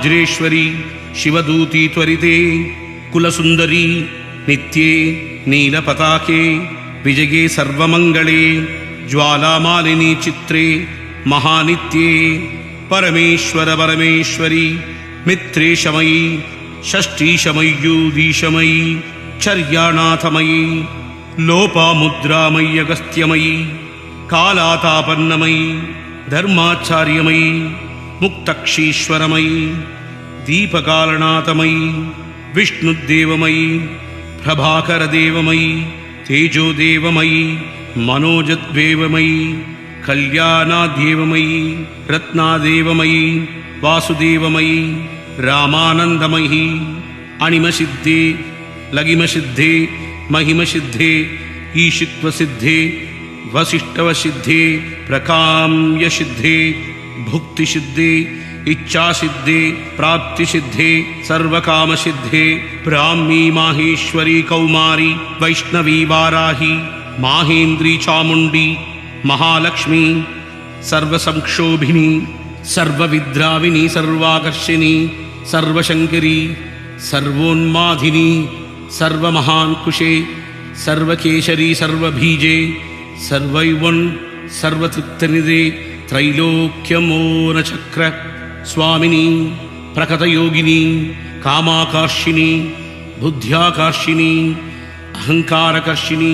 वज्रेश्वरी शिवदूती त्वरिते कुलसुन्दरी नित्ये नीलपताके विजये सर्वमङ्गले ज्वालामालिनी चित्रे महानित्ये परमेश्वर परमेश्वरी मित्रेशमयी षष्ठीशमय्यूदीशमयी चर्यानाथमयी लोपामुद्रामयी अगस्त्यमयी कालातापन्नमयी धर्माचार्यमयी मुक्तक्षीश्वरमयी दीपकालनाथमयी विष्णुदेवमयी प्रभाकरदेवमयी तेजोदेवमयी मनोजद्देवमयी कल्याणादेवमयी रत्नादेवमयी वासुदेवमयी रामानन्दमयी अणिमसिद्धे लगिमसिद्धे महिमसिद्धे ईशित्वसिद्धे वसिष्ठवसिद्धे प्रकाम्यसिद्धे भुक्तिसिद्धे इच्छासिद्धे प्राप्तिसिद्धे सर्वकामसिद्धे ब्राह्मी माहेश्वरी कौमारी वैष्णवी वाराही माहेन्द्री चामुण्डी महालक्ष्मी सर्वसंक्षोभिनी सर्वविद्राविनी सर्वाकर्षिणी सर्वशंकरी सर्वोन्मादिनी सर्वमहान्कुशे सर्वकेशरी सर्वबीजे सर्वैवन् सर्वतृप्तनिधे त्रैलोक्यमोनचक्र स्वामिनी प्रकटयोगिनी कामाकर्षिणी बुद्ध्याकर्षिणी अहंकारकर्षिणी